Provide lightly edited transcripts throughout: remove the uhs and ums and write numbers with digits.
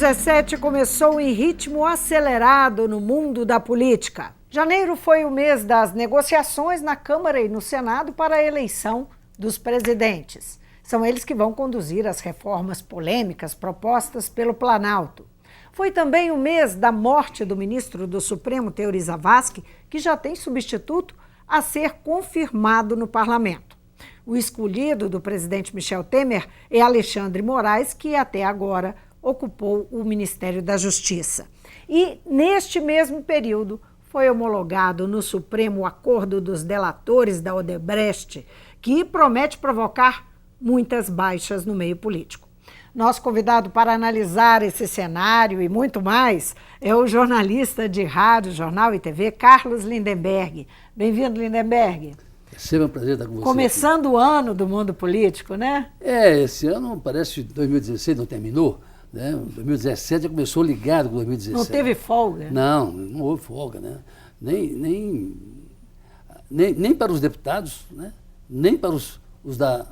2017 começou em ritmo acelerado no mundo da política. Janeiro foi o mês das negociações na Câmara e no Senado para a eleição dos presidentes. São eles que vão conduzir as reformas polêmicas propostas pelo Planalto. Foi também o mês da morte do ministro do Supremo, Teori Zavascki, que já tem substituto a ser confirmado no parlamento. O escolhido do presidente Michel Temer é Alexandre Moraes, que até agora ocupou o Ministério da Justiça. E, neste mesmo período, foi homologado no Supremo o acordo dos delatores da Odebrecht, que promete provocar muitas baixas no meio político. Nosso convidado para analisar esse cenário e muito mais é o jornalista de rádio, jornal e TV, Carlos Lindenberg. Bem-vindo, Lindenberg. É sempre um prazer estar com você. Começando aqui o ano do mundo político, né? Esse ano parece que 2016 não terminou, né? 2017 já começou ligado com 2017. Não teve folga? Não houve folga, né? Nem para os deputados, né? Nem para os da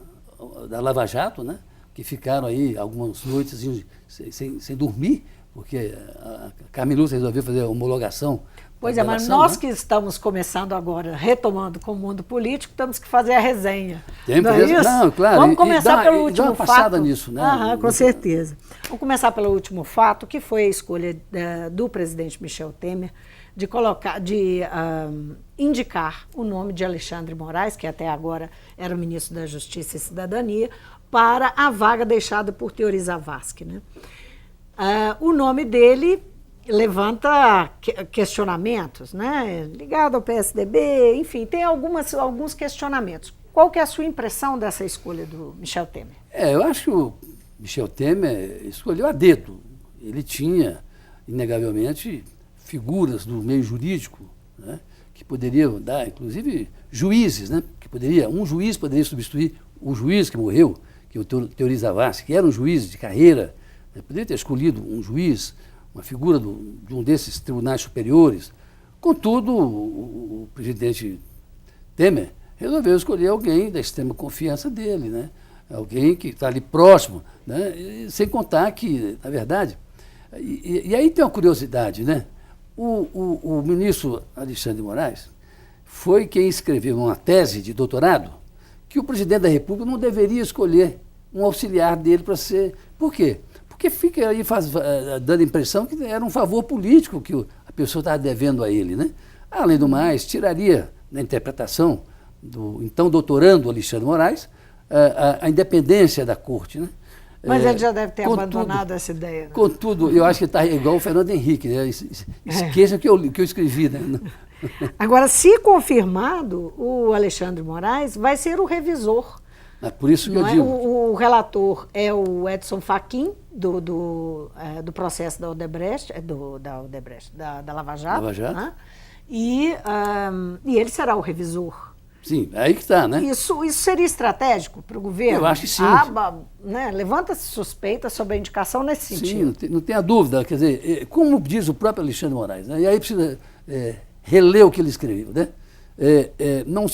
Lava Jato, né? Que ficaram aí algumas noites sem dormir, porque a Carmen Lúcia resolveu fazer a homologação. Pois é, mas nós, né, que estamos começando agora, retomando com o mundo político, temos que fazer a resenha. Não é isso? Não, claro. Vamos começar pelo último fato. Dá uma passada fato. Nisso, né? Com certeza. Vamos começar pelo último fato, que foi a escolha do presidente Michel Temer de indicar o nome de Alexandre Moraes, que até agora era o ministro da Justiça e Cidadania, para a vaga deixada por Teori Zavascki, né? O nome dele levanta questionamentos, né? Ligado ao PSDB, enfim, tem alguns questionamentos. Qual que é a sua impressão dessa escolha do Michel Temer? Eu acho que o Michel Temer escolheu a dedo. Ele tinha, inegavelmente, figuras do meio jurídico, né, que poderiam dar, inclusive, juízes, né, um juiz poderia substituir o juiz que morreu, que é o Teori Zavascki, que era um juiz de carreira, né, poderia ter escolhido um juiz, uma figura de um desses tribunais superiores. Contudo, o presidente Temer resolveu escolher alguém da extrema confiança dele, né, alguém que está ali próximo, né, sem contar que, na verdade, e aí tem uma curiosidade, né? O ministro Alexandre de Moraes foi quem escreveu uma tese de doutorado que o presidente da República não deveria escolher um auxiliar dele para ser... Por quê? Porque fica aí dando a impressão que era um favor político que a pessoa estava devendo a ele, né? Além do mais, tiraria na interpretação do então doutorando Alexandre de Moraes a independência da corte, né? Mas ele já deve ter abandonado essa ideia. Né? Contudo, eu acho que está igual o Fernando Henrique, né? Esqueça que eu escrevi, né? Agora, se confirmado, o Alexandre Moraes vai ser o revisor. É por isso que eu digo. O relator é o Edson Fachin, do processo da Odebrecht, da Lava Jato. Lava Jato. Né? E ele será o revisor. Sim, aí que está, né? Isso seria estratégico para o governo? Eu acho que sim. Né, levanta-se suspeita sobre a indicação nesse sentido. Sim, não tenha dúvida. Quer dizer, como diz o próprio Alexandre de Moraes, né? E aí precisa reler o que ele escreveu, né? Não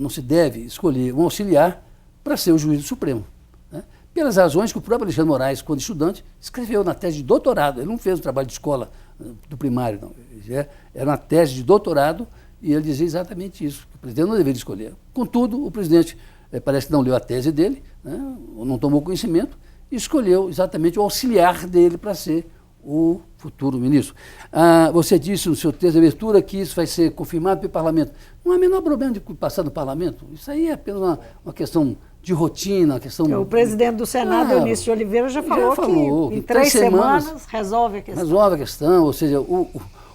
se deve escolher um auxiliar para ser o juiz do Supremo, né? Pelas razões que o próprio Alexandre de Moraes, quando estudante, escreveu na tese de doutorado. Ele não fez um trabalho de escola do primário, não. Era uma tese de doutorado. E ele dizia exatamente isso, que o presidente não deveria escolher. Contudo, o presidente parece que não leu a tese dele, né, ou não tomou conhecimento, e escolheu exatamente o auxiliar dele para ser o futuro ministro. Você disse no seu texto de abertura que isso vai ser confirmado pelo parlamento. Não há o menor problema de passar no parlamento. Isso aí é apenas uma questão de rotina, uma questão... O presidente do Senado, Eunício de Oliveira, já falou que em 3 semanas resolve a questão. Resolve a questão, ou seja,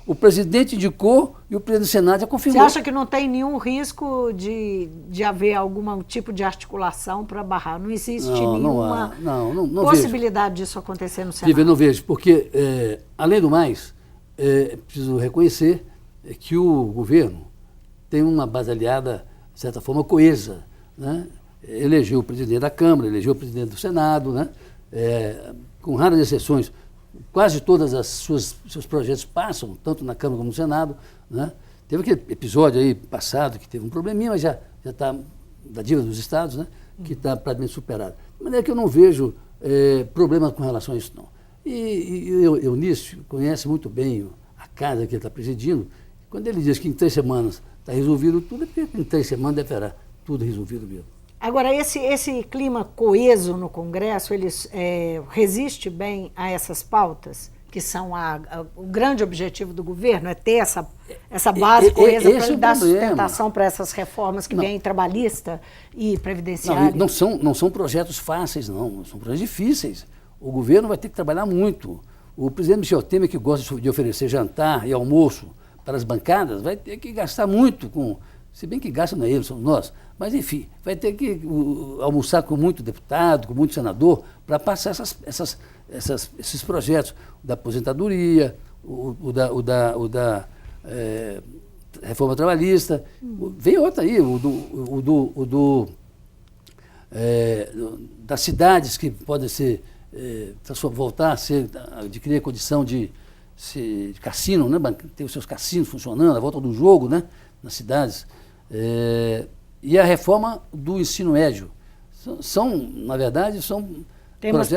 o presidente indicou e o presidente do Senado já confirmou. Você acha que não tem nenhum risco de haver algum tipo de articulação para barrar? Não existe nenhuma possibilidade disso acontecer no Senado? Não vejo, porque, além do mais, preciso reconhecer que o governo tem uma base aliada, de certa forma, coesa, né? Elegeu o presidente da Câmara, elegeu o presidente do Senado, né? Com raras exceções, quase todas seus projetos passam, tanto na Câmara como no Senado, né? Teve aquele episódio aí passado que teve um probleminha, mas já está da dívida dos estados, né? Que está praticamente superado. De maneira que eu não vejo problema com relação a isso, não. Eunício conhece muito bem a casa que ele está presidindo. Quando ele diz que em 3 semanas está resolvido tudo, é porque em 3 semanas deverá tudo resolvido mesmo. Agora, esse clima coeso no Congresso, ele resiste bem a essas pautas, que são o grande objetivo do governo, é ter essa base coesa para dar sustentação para essas reformas que vêm trabalhista e previdenciária? Não são projetos fáceis, não. São projetos difíceis. O governo vai ter que trabalhar muito. O presidente Michel Temer, que gosta de oferecer jantar e almoço para as bancadas, vai ter que gastar muito se bem que gasta não é ele, somos nós, mas enfim, vai ter que almoçar com muito deputado, com muito senador, para passar esses projetos da aposentadoria, o da reforma trabalhista. Vem outra aí, das cidades que podem ser, voltar a adquirir a condição de cassino, né? Ter os seus cassinos funcionando, a volta do jogo, né? Nas cidades. E a reforma do ensino médio. Na verdade, são temas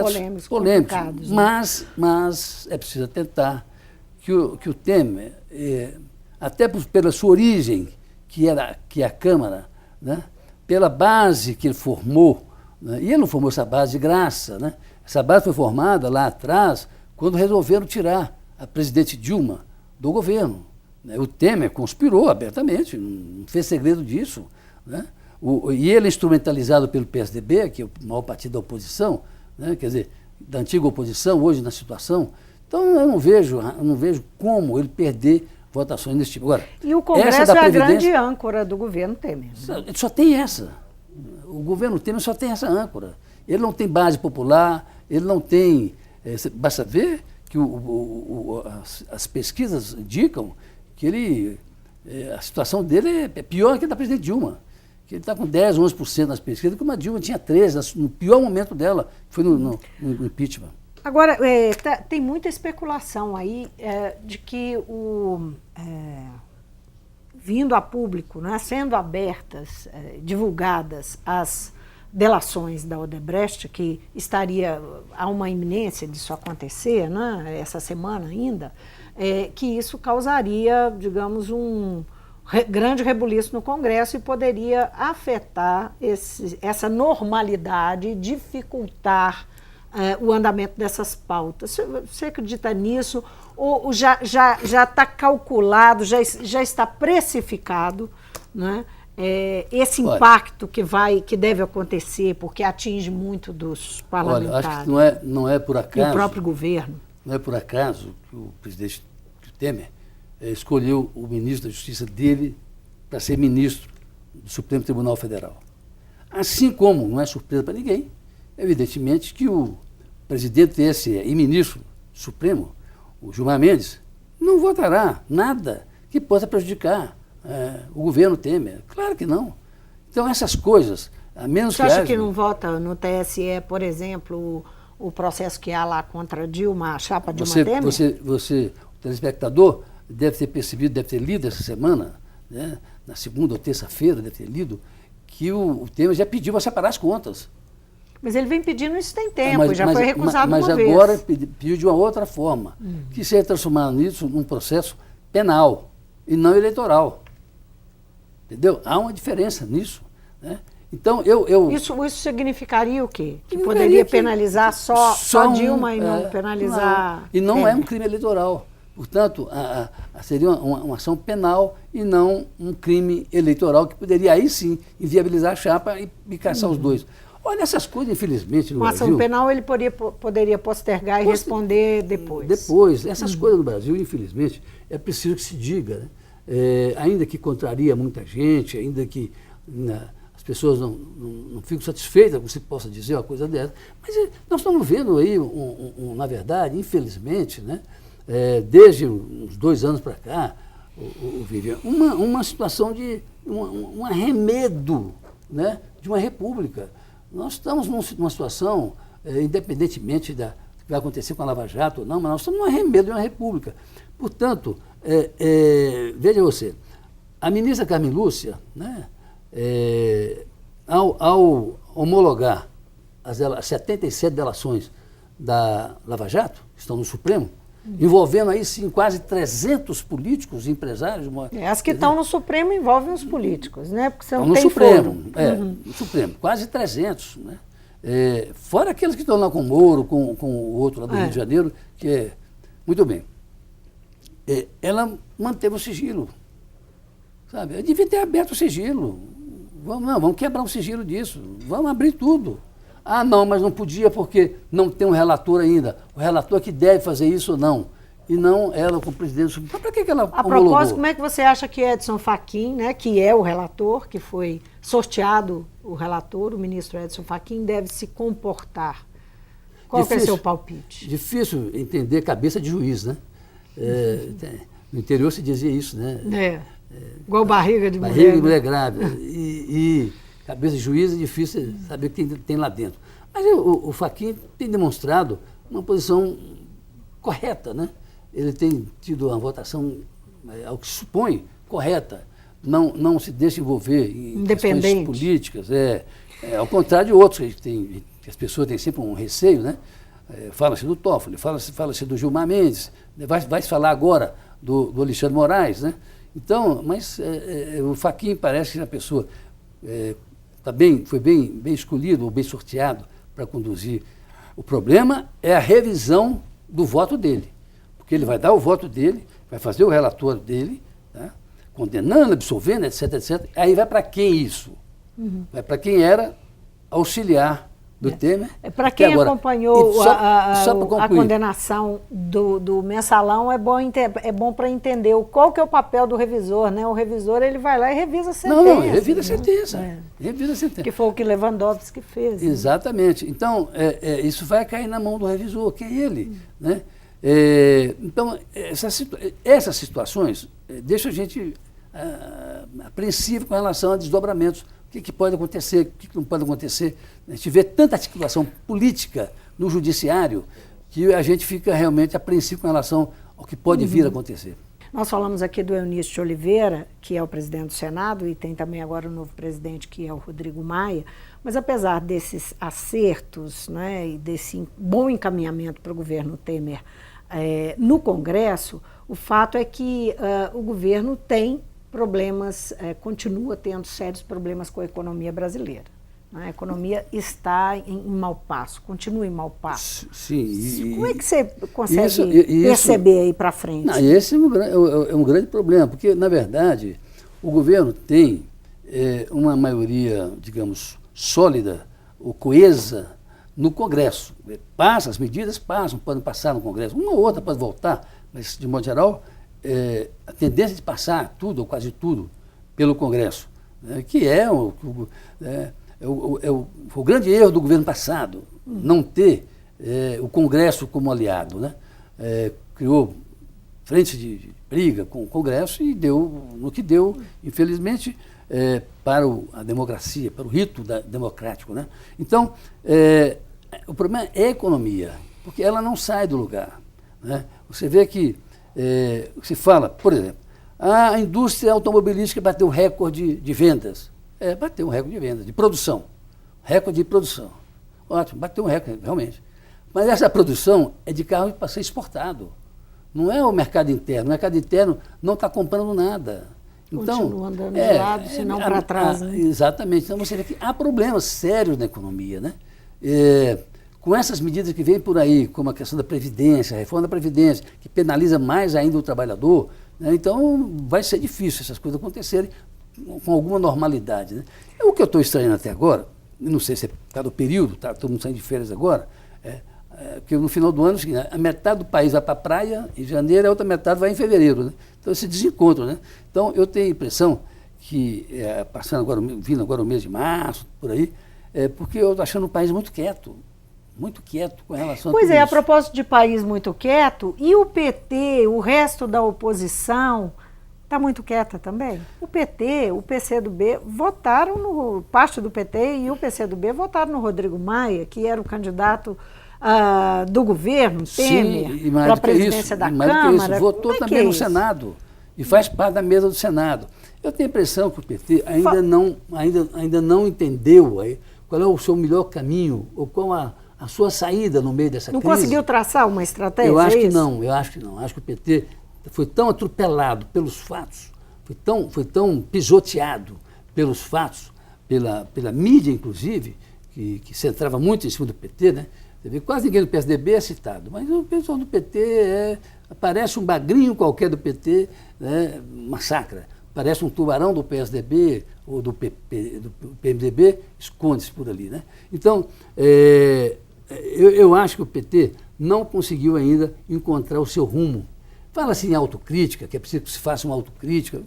polêmicos, né? Mas é preciso atentar que o Temer, até pela sua origem, que é a Câmara, né? Pela base que ele formou, né? E ele não formou essa base de graça, né? Essa base foi formada lá atrás, quando resolveram tirar a presidente Dilma do governo. O Temer conspirou abertamente, não fez segredo disso, né? E ele é instrumentalizado pelo PSDB, que é o maior partido da oposição, né? Quer dizer, da antiga oposição, hoje na situação. Então eu não vejo como ele perder votações desse tipo. Agora, e o Congresso é a grande âncora do governo Temer. Ele só tem essa. O governo Temer só tem essa âncora. Ele não tem base popular, ele não tem... basta ver que as pesquisas indicam que a situação dele é pior que a da presidente Dilma. Que ele está com 10, 11% nas pesquisas, que uma Dilma tinha 13%, no pior momento dela, foi no impeachment. Agora, tem muita especulação aí de que vindo a público, né, sendo abertas, divulgadas as delações da Odebrecht, que há uma iminência disso acontecer, né, essa semana ainda, que isso causaria, digamos, um grande rebuliço no Congresso e poderia afetar essa normalidade, dificultar o andamento dessas pautas. Você acredita nisso? Ou já está calculado, já está precificado, né, esse impacto que deve acontecer, porque atinge muito dos parlamentares? Olha, acho que não é por acaso... E o próprio governo. Não é por acaso que o presidente Temer escolheu o ministro da Justiça dele para ser ministro do Supremo Tribunal Federal. Assim como, não é surpresa para ninguém, evidentemente que o presidente do TSE e ministro do Supremo, o Gilmar Mendes, não votará nada que possa prejudicar o governo Temer. Claro que não. Então essas coisas, a menos que... Você acha que não vota no TSE, por exemplo, o processo que há lá contra Dilma, a chapa Dilma Temer? Você, o telespectador, deve ter percebido, deve ter lido essa semana, né, na segunda ou terça-feira, deve ter lido, que o Temer já pediu para separar as contas. Mas ele vem pedindo isso tem tempo, foi recusado uma vez. Mas agora pediu de uma outra forma, que seja transformado nisso num processo penal e não eleitoral. Entendeu? Há uma diferença nisso, né? Então, Isso significaria o quê? Que poderia penalizar só Dilma e não penalizar... E não é um crime eleitoral. Portanto, seria uma ação penal e não um crime eleitoral que poderia aí sim inviabilizar a chapa e caçar os dois. Olha, essas coisas, infelizmente, no Brasil... Uma ação penal ele poderia postergar e responder depois. Depois. Essas coisas no Brasil, infelizmente, é preciso que se diga, né? Ainda que contraria muita gente, ainda que as pessoas não ficam satisfeitas com que se possa dizer uma coisa dessa, mas nós estamos vendo aí, na verdade, infelizmente, né? Desde uns 2 anos para cá, Vivian, uma situação de um arremedo, né, de uma república. Nós estamos numa situação, independentemente do que vai acontecer com a Lava Jato ou não, mas nós estamos num arremedo de uma república. Portanto, veja você, a ministra Carmen Lúcia, né, ao homologar as 77 delações da Lava Jato, que estão no Supremo, envolvendo aí sim quase 300 políticos, empresários. As que estão no Supremo envolvem os políticos, né? Porque são no Supremo, no Supremo, quase 300, né? Fora aqueles que estão lá com o Moro, com o outro lá do Rio de Janeiro, que é... Muito bem. Ela manteve o sigilo, sabe? Eu devia ter aberto o sigilo. Vamos quebrar o sigilo disso, vamos abrir tudo. Ah, não, mas não podia porque não tem um relator ainda. O relator que deve fazer isso ou não. E não ela como presidente. Mas para que ela homologou? A propósito, como é que você acha que Edson Fachin, né, que é o relator, que foi sorteado o relator, o ministro Edson Fachin, deve se comportar? Qual que é o seu palpite? Difícil entender cabeça de juiz, né? No interior se dizia isso, né? Igual barriga de mulher. Barriga de mulher grávida. E cabeça de juiz é difícil saber o que tem lá dentro. Mas o Fachin tem demonstrado uma posição correta, né? Ele tem tido uma votação, ao que se supõe, correta. Não se deixa envolver em questões políticas. Ao contrário de outros, que as pessoas têm sempre um receio, né? Fala-se do Toffoli, fala-se do Gilmar Mendes, vai se falar agora do Alexandre Moraes, né? Então, mas o Fachin parece que a pessoa foi bem escolhido, ou bem sorteado para conduzir. O problema é a revisão do voto dele, porque ele vai dar o voto dele, vai fazer o relatório dele, tá? Condenando, absolvendo, etc, etc. Aí vai para quem isso? Vai para quem era auxiliar do Temer. Para quem acompanhou a condenação do mensalão, é bom para entender qual que é o papel do revisor, né? O revisor ele vai lá e revisa a sentença. Não, revisa a sentença. Revisa a sentença. Que foi o que Lewandowski fez. Exatamente. Né? Então, isso vai cair na mão do revisor, que é ele. Né? Então, essas situações deixam a gente apreensivo com relação a desdobramentos. O que pode acontecer, o que não pode acontecer. A gente vê tanta articulação política no judiciário que a gente fica realmente apreensivo com relação ao que pode vir a acontecer. Nós falamos aqui do Eunício de Oliveira, que é o presidente do Senado, e tem também agora o novo presidente, que é o Rodrigo Maia, mas apesar desses acertos, né, e desse bom encaminhamento para o governo Temer no Congresso, o fato é que o governo tem problemas, continua tendo sérios problemas com a economia brasileira. A economia está em mau passo, continua em mau passo. Sim. Como é que você consegue perceber aí para frente? Esse é um grande problema, porque, na verdade, o governo tem uma maioria, digamos, sólida ou coesa no Congresso. As medidas passam, podem passar no Congresso. Uma ou outra pode voltar, mas, de modo geral, a tendência de passar tudo, ou quase tudo, pelo Congresso, né, que o grande erro do governo passado, não ter o Congresso como aliado. Né? Criou frente de briga com o Congresso e deu no que deu, infelizmente, para a democracia, para o rito democrático. Né? Então, o problema é a economia, porque ela não sai do lugar. Né? Você vê que se fala, por exemplo, a indústria automobilística bateu recorde de vendas. Bateu um recorde de vendas, de produção. Recorde de produção. Ótimo, bateu um recorde, realmente. Mas essa produção é de carro para ser exportado. Não é o mercado interno. O mercado interno não está comprando nada. Então, continua andando de lado, se não para trás. Né? Exatamente. Então você vê que há problemas sérios na economia. Né? Com essas medidas que vêm por aí, como a questão da Previdência, a reforma da Previdência, que penaliza mais ainda o trabalhador, né? Então vai ser difícil essas coisas acontecerem com alguma normalidade. Né? O que eu estou estranhando até agora, não sei se é por causa do período, tá todo mundo saindo de férias agora, porque no final do ano a metade do país vai para a praia em janeiro, a outra metade vai em fevereiro. Né? Então esse desencontro. Né? Então eu tenho a impressão que, vindo agora o mês de março, por aí, porque eu estou achando o país muito quieto com relação a tudo isso. A propósito de país muito quieto, e o PT, o resto da oposição, está muito quieta também? O PT, o PCdoB votaram parte do PT e o PCdoB votaram no Rodrigo Maia, que era o candidato do governo, Temer, para a presidência da Câmara. Votou também no Senado e faz parte da mesa do Senado. Eu tenho a impressão que o PT ainda não entendeu qual é o seu melhor caminho, ou qual a a sua saída no meio dessa Não crise... Não conseguiu traçar uma estratégia? Eu acho que isso? não, eu acho que não. Acho que o PT foi tão atropelado pelos fatos, foi tão pisoteado pelos fatos, pela mídia, inclusive, que centrava muito em cima do PT, né? Você vê, quase ninguém do PSDB é citado, mas o pessoal do PT parece um bagrinho qualquer do PT, né? Massacra. Parece um tubarão do PSDB ou do PMDB, esconde-se por ali, né? Então, eu acho que o PT não conseguiu ainda encontrar o seu rumo. Fala-se em autocrítica, que é preciso que se faça uma autocrítica.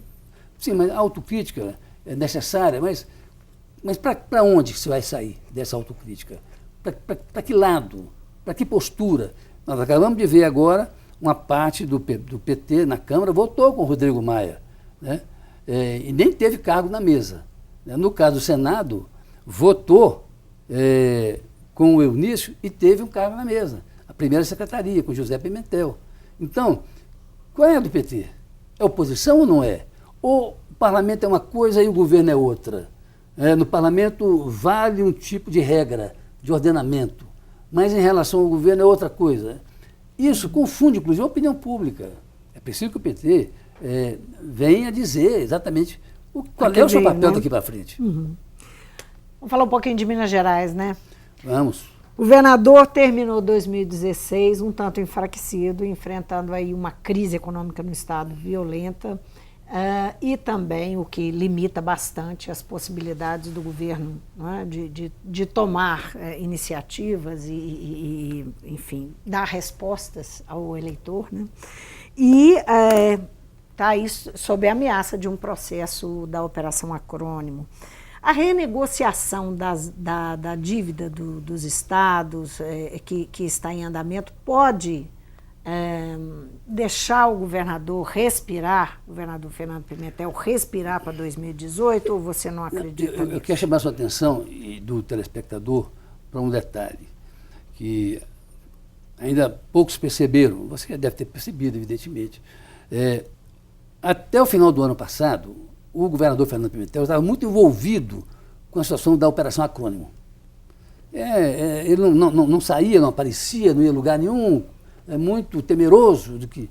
Sim, mas a autocrítica é necessária, mas para onde se vai sair dessa autocrítica? Para que lado? Para que postura? Nós acabamos de ver agora uma parte do PT na Câmara votou com o Rodrigo Maia, né? E nem teve cargo na mesa. No caso do Senado, votou com o Eunício e teve um cargo na mesa. A primeira secretaria, com José Pimentel. Então, qual é a do PT? É oposição ou não é? Ou o parlamento é uma coisa e o governo é outra? No parlamento vale um tipo de regra, de ordenamento, mas em relação ao governo é outra coisa. Isso confunde, inclusive, a opinião pública. É preciso que o PT venha dizer exatamente qual é o seu papel daqui para frente. Uhum. Vamos falar um pouquinho de Minas Gerais, né? Vamos. O governador terminou 2016 um tanto enfraquecido, enfrentando aí uma crise econômica no estado violenta e também o que limita bastante as possibilidades do governo, não é? de tomar iniciativas e, enfim, dar respostas ao eleitor, né? E está aí sob a ameaça de um processo da Operação Acrônimo. A renegociação da dívida dos estados que está em andamento pode deixar o governador respirar, o governador Fernando Pimentel, respirar para 2018, ou você não acredita nisso? Eu quero chamar a sua atenção e do telespectador para um detalhe que ainda poucos perceberam, você deve ter percebido, evidentemente. Até o final do ano passado, o governador Fernando Pimentel estava muito envolvido com a situação da Operação Acrônimo. Ele não saía, não aparecia, não ia a lugar nenhum, muito temeroso de que,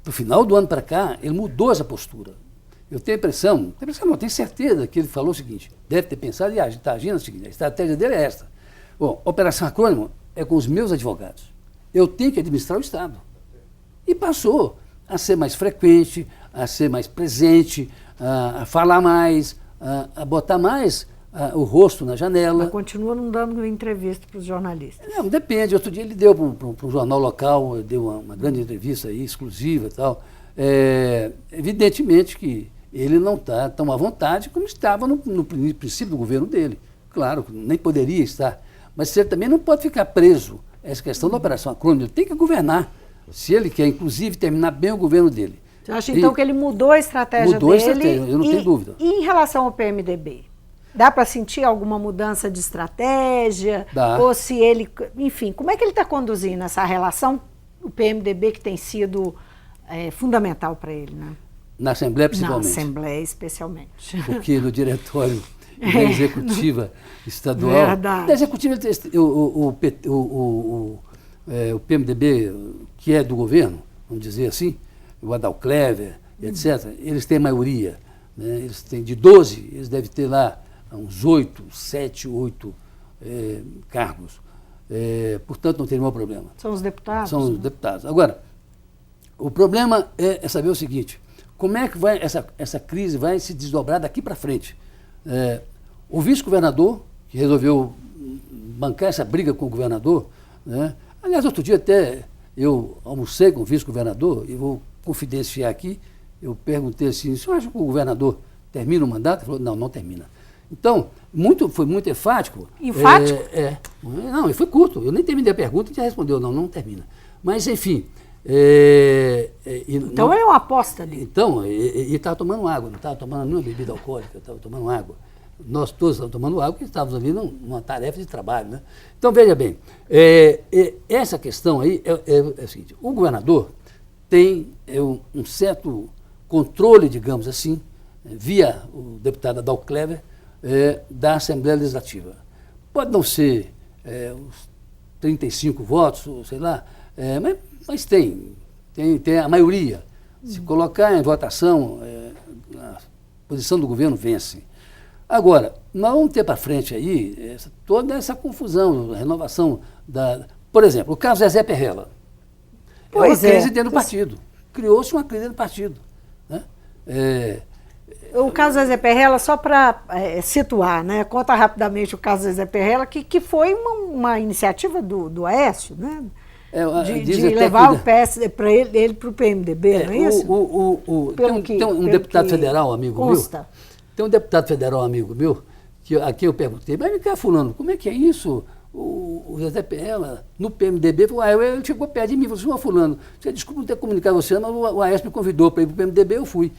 do final do ano para cá, ele mudou essa postura. Eu tenho a impressão, não, tenho certeza que ele falou o seguinte, deve ter pensado e está agindo o seguinte, a estratégia dele é esta. Bom, Operação Acrônimo é com os meus advogados. Eu tenho que administrar o Estado. E passou a ser mais frequente, a ser mais presente, a falar mais, a botar mais o rosto na janela. Mas continua não dando entrevista para os jornalistas. Não, depende. Outro dia ele deu para um jornal local, deu uma grande entrevista aí, exclusiva e tal. Evidentemente que ele não está tão à vontade como estava no princípio do governo dele. Claro, nem poderia estar. Mas ele também não pode ficar preso a essa questão da Operação Acrônimo. Ele tem que governar. Se ele quer, inclusive, terminar bem o governo dele. Você acha, então, que ele mudou a estratégia dele? Mudou a estratégia, eu não tenho dúvida. E em relação ao PMDB? Dá para sentir alguma mudança de estratégia? Dá. Ou se ele... Enfim, como é que ele está conduzindo essa relação, o PMDB, que tem sido fundamental para ele, né? Na Assembleia, principalmente. Na Assembleia, especialmente. Porque no diretório da Executiva Estadual... Verdade. Da Executiva, o PMDB, que é do governo, vamos dizer assim, o Adal Clever, etc., eles têm maioria. Né? Eles têm de 12, eles devem ter lá uns 7, 8 cargos. Portanto, não tem nenhum problema. São os deputados? São os deputados. Agora, o problema é saber o seguinte, como é que essa crise vai se desdobrar daqui para frente? O vice-governador, que resolveu bancar essa briga com o governador, né? Aliás, outro dia até eu almocei com o vice-governador, e vou confidenciar aqui, eu perguntei assim, o senhor acha que o governador termina o mandato? Ele falou, não termina. Então, foi muito enfático. Enfático? Não, ele foi curto, eu nem terminei a pergunta e já respondeu, não termina. Mas, enfim... então é uma aposta dele. Então, ele estava tomando água, não estava tomando nenhuma bebida alcoólica, estava tomando água. Nós todos estávamos tomando água porque estávamos ali numa tarefa de trabalho, né? Então, veja bem, essa questão aí é o seguinte, o governador tem um certo controle, digamos assim, via o deputado Adal Clever, da Assembleia Legislativa. Pode não ser os 35 votos, sei lá, mas tem a maioria. Se colocar em votação, a posição do governo vence. Agora, nós vamos ter para frente aí toda essa confusão, a renovação da... Por exemplo, o caso Zezé Perrella. É uma crise dentro do partido. Criou-se uma crise dentro do partido. Né? O caso Zezé Perrella, só para situar, né? Conta rapidamente o caso Zezé Perrella, que foi uma iniciativa do Aécio, né? De levar o PSD para ele para o PMDB, não é isso? Tem um deputado federal, amigo meu. Tem um deputado federal, amigo meu, a quem eu perguntei, mas me cá, fulano, como é que é isso? O Zezé Perrella, no PMDB, ele chegou perto de mim e falou, senhor fulano, desculpa não ter comunicado você, mas o Aécio me convidou para ir para o PMDB, eu fui.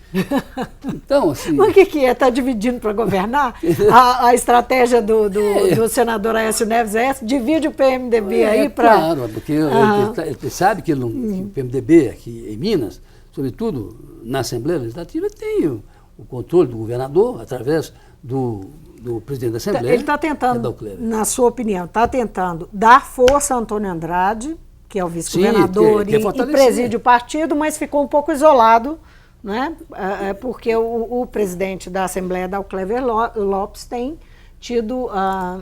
Então, assim... Mas o que é? Está dividindo para governar? A estratégia do senador Aécio Neves é essa? Divide o PMDB aí para... Claro, porque ele sabe que o PMDB aqui em Minas, sobretudo na Assembleia Legislativa, tem o controle do governador através do presidente da Assembleia. Ele está tentando, na sua opinião, está tentando dar força a Antônio Andrade, que é o vice-governador e preside o partido, mas ficou um pouco isolado, né? Porque o presidente da Assembleia, Clever Lopes, tem tido,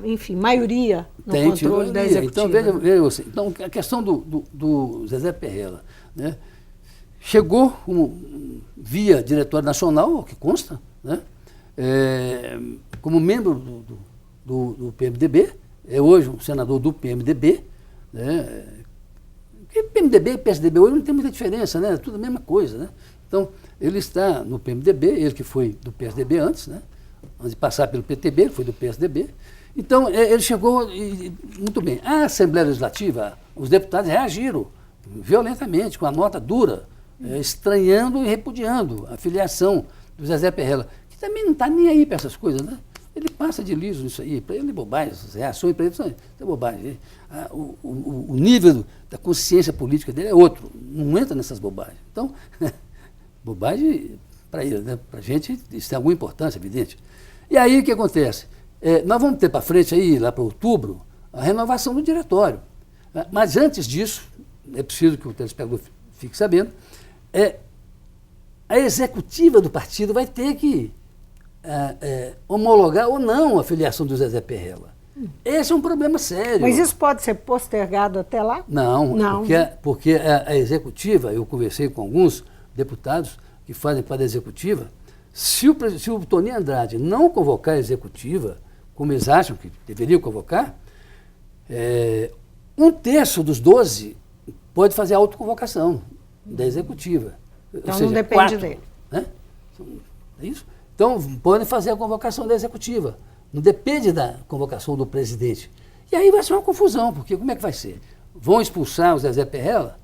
enfim, maioria no controle da executiva. Então, veja você. Então, a questão do Zezé Perrella, né? Chegou via diretório nacional, o que consta, né? Como membro do PMDB, é hoje um senador do PMDB, né? Porque PMDB e PSDB hoje não tem muita diferença, né? É tudo a mesma coisa, né? Então, ele está no PMDB, ele que foi do PSDB antes, né? Antes de passar pelo PTB, ele foi do PSDB. Então, ele chegou muito bem. A Assembleia Legislativa, os deputados reagiram violentamente, com a nota dura, estranhando e repudiando a filiação do Zezé Perrella, que também não está nem aí para essas coisas, né? Ele passa de liso nisso aí, para ele é bobagem, essas reações para ele são bobagem. O nível da consciência política dele é outro, não entra nessas bobagens. Então, bobagem para ele, né? Para a gente isso tem alguma importância, evidente. E aí o que acontece? Nós vamos ter para frente aí, lá para outubro, a renovação do diretório. Mas antes disso, é preciso que o telespectador fique sabendo, a executiva do partido vai ter que homologar ou não a filiação do Zezé Perrella. Esse é um problema sério. Mas isso pode ser postergado até lá? Não. Porque a executiva, eu conversei com alguns deputados que fazem parte da executiva, se o Toninho Andrade não convocar a executiva, como eles acham que deveriam convocar, 1/3 dos 12 pode fazer a autoconvocação da executiva. Então não depende dele. Né? É isso? Então podem fazer a convocação da executiva. Não depende da convocação do presidente. E aí vai ser uma confusão, porque como é que vai ser? Vão expulsar o Zezé Perrella?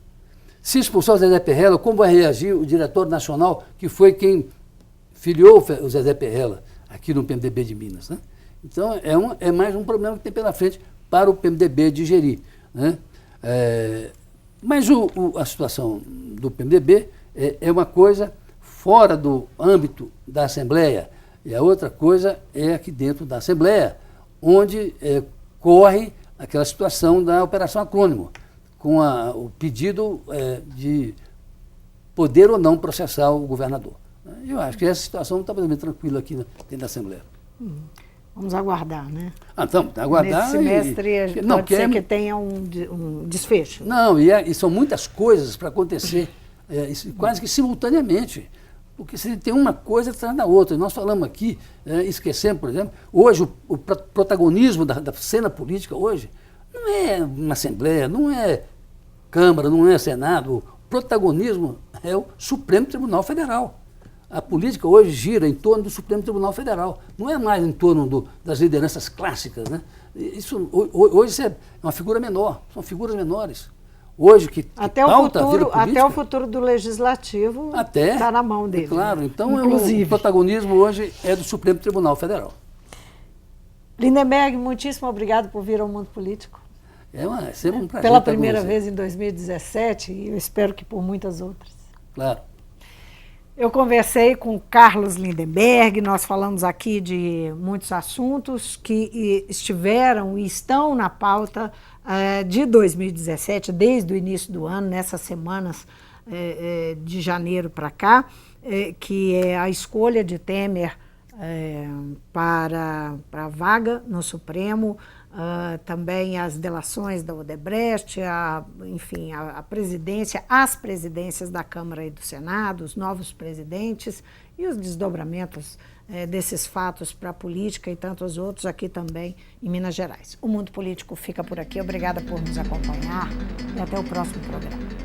Se expulsar o Zezé Perrella, como vai reagir o diretório nacional, que foi quem filiou o Zezé Perrella aqui no PMDB de Minas, né? Então é mais um problema que tem pela frente para o PMDB digerir, né? Mas a situação do PMDB é uma coisa fora do âmbito da Assembleia, e a outra coisa é aqui dentro da Assembleia, onde corre aquela situação da Operação Acrônimo, com o pedido de poder ou não processar o governador. Eu acho que essa situação está bem tranquila aqui dentro da Assembleia. Vamos aguardar, né? Então, aguardar. Nesse semestre pode ser que tenha um desfecho. Não, e são muitas coisas para acontecer, quase que simultaneamente. Porque se tem uma coisa atrás da outra. Nós falamos aqui, esquecemos, por exemplo, hoje o protagonismo da cena política hoje não é uma Assembleia, não é Câmara, não é Senado. O protagonismo é o Supremo Tribunal Federal. A política hoje gira em torno do Supremo Tribunal Federal. Não é mais em torno das lideranças clássicas, né? Hoje isso é uma figura menor, são figuras menores. Hoje que até o futuro do Legislativo está na mão dele. Claro, então o protagonismo hoje é do Supremo Tribunal Federal. Lindenberg, muitíssimo obrigado por vir ao Mundo Político. É sempre um prazer. Pela primeira vez em 2017 e eu espero que por muitas outras. Claro. Eu conversei com Carlos Lindenberg, nós falamos aqui de muitos assuntos que estiveram e estão na pauta de 2017, desde o início do ano, nessas semanas de janeiro para cá, que é a escolha de Temer para a vaga no Supremo, também as delações da Odebrecht, enfim, a presidência, as presidências da Câmara e do Senado, os novos presidentes e os desdobramentos desses fatos para a política e tantos outros aqui também em Minas Gerais. O Mundo Político fica por aqui. Obrigada por nos acompanhar e até o próximo programa.